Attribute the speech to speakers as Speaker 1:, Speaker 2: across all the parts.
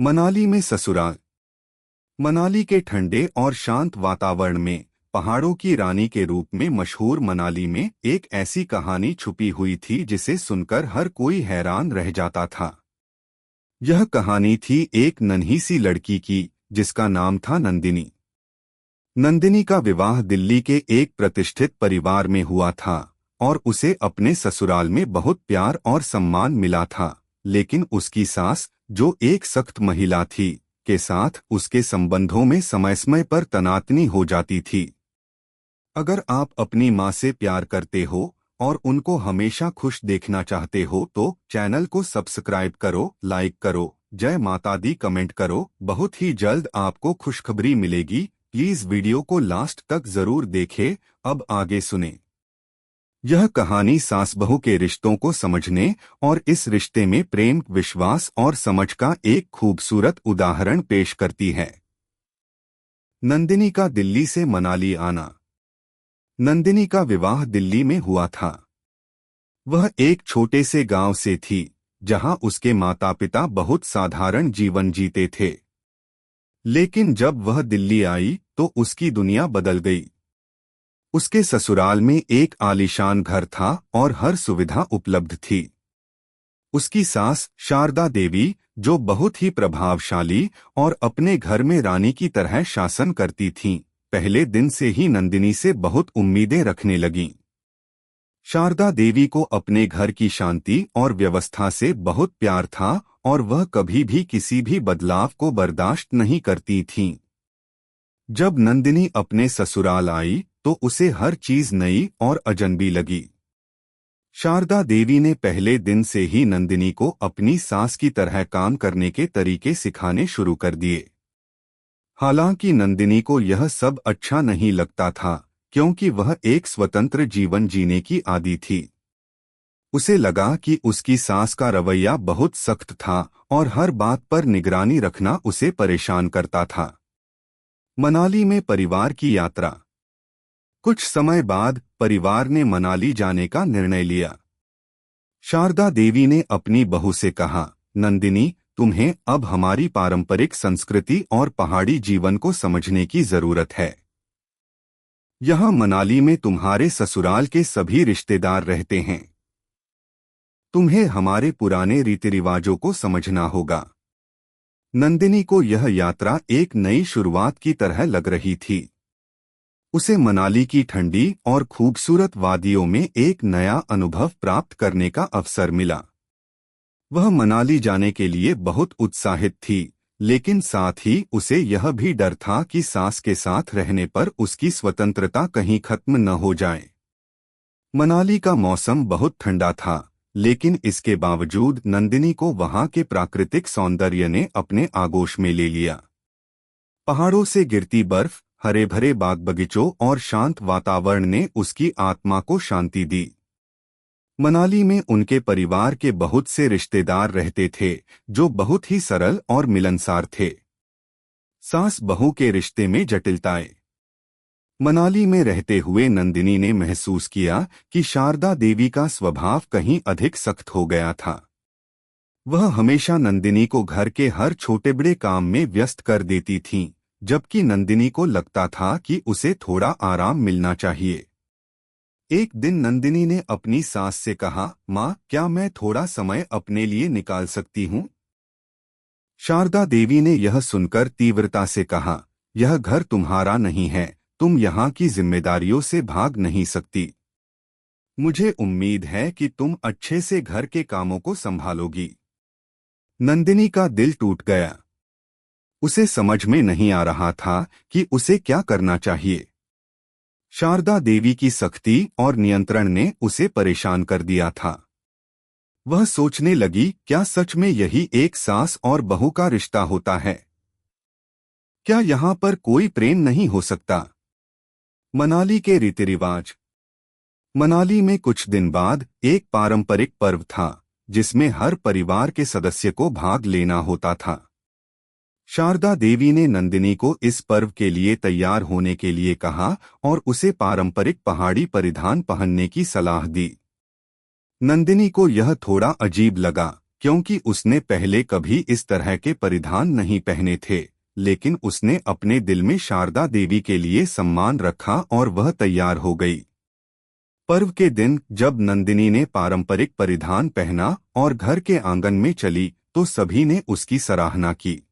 Speaker 1: मनाली में ससुराल। मनाली के ठंडे और शांत वातावरण में पहाड़ों की रानी के रूप में मशहूर मनाली में एक ऐसी कहानी छुपी हुई थी जिसे सुनकर हर कोई हैरान रह जाता था। यह कहानी थी एक नन्ही सी लड़की की जिसका नाम था नंदिनी। नंदिनी का विवाह दिल्ली के एक प्रतिष्ठित परिवार में हुआ था और उसे अपने ससुराल में बहुत प्यार और सम्मान मिला था। लेकिन उसकी सास, जो एक सख्त महिला थी, के साथ उसके संबंधों में समय समय पर तनातनी हो जाती थी। अगर आप अपनी माँ से प्यार करते हो और उनको हमेशा खुश देखना चाहते हो तो चैनल को सब्सक्राइब करो, लाइक करो, जय माता दी कमेंट करो। बहुत ही जल्द आपको खुशखबरी मिलेगी। प्लीज वीडियो को लास्ट तक जरूर देखें। अब आगे सुने। यह कहानी सास बहू के रिश्तों को समझने और इस रिश्ते में प्रेम, विश्वास और समझ का एक खूबसूरत उदाहरण पेश करती है। नंदिनी का दिल्ली से मनाली आना। नंदिनी का विवाह दिल्ली में हुआ था। वह एक छोटे से गांव से थी जहां उसके माता पिता बहुत साधारण जीवन जीते थे। लेकिन जब वह दिल्ली आई तो उसकी दुनिया बदल गई। उसके ससुराल में एक आलीशान घर था और हर सुविधा उपलब्ध थी। उसकी सास शारदा देवी, जो बहुत ही प्रभावशाली और अपने घर में रानी की तरह शासन करती थीं, पहले दिन से ही नंदिनी से बहुत उम्मीदें रखने लगीं। शारदा देवी को अपने घर की शांति और व्यवस्था से बहुत प्यार था और वह कभी भी किसी भी बदलाव को बर्दाश्त नहीं करती थीं। जब नंदिनी अपने ससुराल आई तो उसे हर चीज नई और अजनबी लगी। शारदा देवी ने पहले दिन से ही नंदिनी को अपनी सास की तरह काम करने के तरीके सिखाने शुरू कर दिए। हालांकि नंदिनी को यह सब अच्छा नहीं लगता था क्योंकि वह एक स्वतंत्र जीवन जीने की आदी थी। उसे लगा कि उसकी सास का रवैया बहुत सख्त था और हर बात पर निगरानी रखना उसे परेशान करता था। मनाली में परिवार की यात्रा। कुछ समय बाद परिवार ने मनाली जाने का निर्णय लिया। शारदा देवी ने अपनी बहू से कहा, नंदिनी, तुम्हें अब हमारी पारंपरिक संस्कृति और पहाड़ी जीवन को समझने की जरूरत है। यहाँ मनाली में तुम्हारे ससुराल के सभी रिश्तेदार रहते हैं। तुम्हें हमारे पुराने रीति रिवाजों को समझना होगा। नंदिनी को यह यात्रा एक नई शुरुआत की तरह लग रही थी। उसे मनाली की ठंडी और खूबसूरत वादियों में एक नया अनुभव प्राप्त करने का अवसर मिला। वह मनाली जाने के लिए बहुत उत्साहित थी, लेकिन साथ ही उसे यह भी डर था कि सास के साथ रहने पर उसकी स्वतंत्रता कहीं खत्म न हो जाए। मनाली का मौसम बहुत ठंडा था, लेकिन इसके बावजूद नंदिनी को वहां के प्राकृतिक सौंदर्य ने अपने आगोश में ले लिया। पहाड़ों से गिरती बर्फ, हरे भरे बाग बगीचों और शांत वातावरण ने उसकी आत्मा को शांति दी। मनाली में उनके परिवार के बहुत से रिश्तेदार रहते थे जो बहुत ही सरल और मिलनसार थे। सास बहू के रिश्ते में जटिलताएं। मनाली में रहते हुए नंदिनी ने महसूस किया कि शारदा देवी का स्वभाव कहीं अधिक सख्त हो गया था। वह हमेशा नंदिनी को घर के हर छोटे बड़े काम में व्यस्त कर देती थीं, जबकि नंदिनी को लगता था कि उसे थोड़ा आराम मिलना चाहिए। एक दिन नंदिनी ने अपनी सास से कहा, माँ, क्या मैं थोड़ा समय अपने लिए निकाल सकती हूँ? शारदा देवी ने यह सुनकर तीव्रता से कहा, यह घर तुम्हारा नहीं है, तुम यहाँ की जिम्मेदारियों से भाग नहीं सकती। मुझे उम्मीद है कि तुम अच्छे से घर के कामों को संभालोगी। नंदिनी का दिल टूट गया। उसे समझ में नहीं आ रहा था कि उसे क्या करना चाहिए। शारदा देवी की सख्ती और नियंत्रण ने उसे परेशान कर दिया था। वह सोचने लगी, क्या सच में यही एक सास और बहू का रिश्ता होता है? क्या यहाँ पर कोई प्रेम नहीं हो सकता? मनाली के रीति रिवाज। मनाली में कुछ दिन बाद एक पारंपरिक पर्व था जिसमें हर परिवार के सदस्य को भाग लेना होता था। शारदा देवी ने नंदिनी को इस पर्व के लिए तैयार होने के लिए कहा और उसे पारंपरिक पहाड़ी परिधान पहनने की सलाह दी। नंदिनी को यह थोड़ा अजीब लगा क्योंकि उसने पहले कभी इस तरह के परिधान नहीं पहने थे, लेकिन उसने अपने दिल में शारदा देवी के लिए सम्मान रखा और वह तैयार हो गई। पर्व के दिन जब नंदिनी ने पारंपरिक परिधान पहना और घर के आंगन में चली तो सभी ने उसकी सराहना की।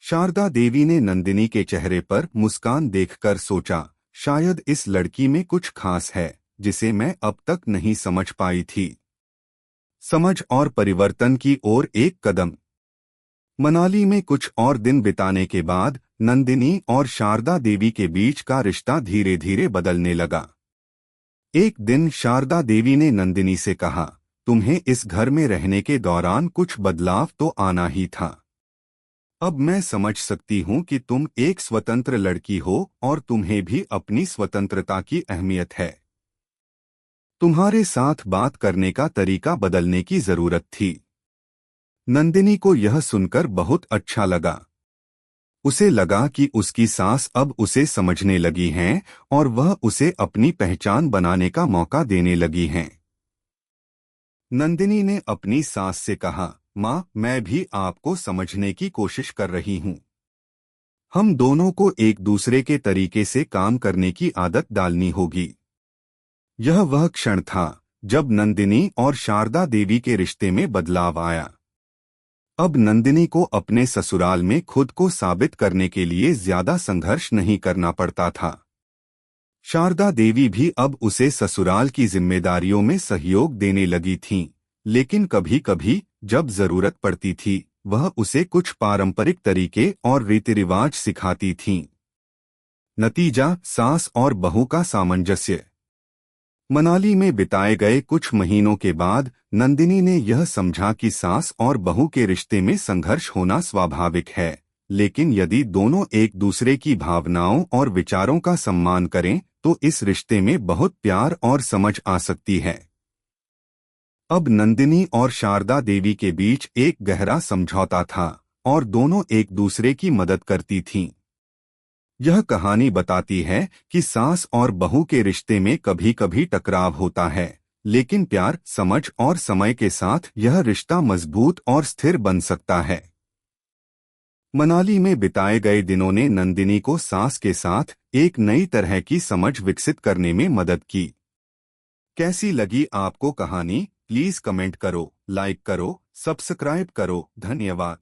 Speaker 1: शारदा देवी ने नंदिनी के चेहरे पर मुस्कान देखकर सोचा, शायद इस लड़की में कुछ खास है जिसे मैं अब तक नहीं समझ पाई थी। समझ और परिवर्तन की ओर एक कदम। मनाली में कुछ और दिन बिताने के बाद नंदिनी और शारदा देवी के बीच का रिश्ता धीरे धीरे बदलने लगा। एक दिन शारदा देवी ने नंदिनी से कहा, तुम्हें इस घर में रहने के दौरान कुछ बदलाव तो आना ही था। अब मैं समझ सकती हूँ कि तुम एक स्वतंत्र लड़की हो और तुम्हें भी अपनी स्वतंत्रता की अहमियत है। तुम्हारे साथ बात करने का तरीका बदलने की जरूरत थी। नंदिनी को यह सुनकर बहुत अच्छा लगा। उसे लगा कि उसकी सास अब उसे समझने लगी हैं और वह उसे अपनी पहचान बनाने का मौका देने लगी हैं। नंदिनी ने अपनी सास से कहा, माँ, मैं भी आपको समझने की कोशिश कर रही हूँ। हम दोनों को एक दूसरे के तरीके से काम करने की आदत डालनी होगी। यह वह क्षण था जब नंदिनी और शारदा देवी के रिश्ते में बदलाव आया। अब नंदिनी को अपने ससुराल में खुद को साबित करने के लिए ज्यादा संघर्ष नहीं करना पड़ता था। शारदा देवी भी अब उसे ससुराल की जिम्मेदारियों में सहयोग देने लगी थीं, लेकिन कभी कभी जब जरूरत पड़ती थी वह उसे कुछ पारंपरिक तरीके और रीति रिवाज सिखाती थीं। नतीजा, सास और बहू का सामंजस्य। मनाली में बिताए गए कुछ महीनों के बाद नंदिनी ने यह समझा कि सास और बहू के रिश्ते में संघर्ष होना स्वाभाविक है, लेकिन यदि दोनों एक दूसरे की भावनाओं और विचारों का सम्मान करें तो इस रिश्ते में बहुत प्यार और समझ आ सकती है। अब नंदिनी और शारदा देवी के बीच एक गहरा समझौता था और दोनों एक दूसरे की मदद करती थीं। यह कहानी बताती है कि सास और बहू के रिश्ते में कभी कभी टकराव होता है, लेकिन प्यार, समझ और समय के साथ यह रिश्ता मजबूत और स्थिर बन सकता है। मनाली में बिताए गए दिनों ने नंदिनी को सास के साथ एक नई तरह की समझ विकसित करने में मदद की। कैसी लगी आपको कहानी? प्लीज कमेंट करो, लाइक करो, सब्सक्राइब करो। धन्यवाद।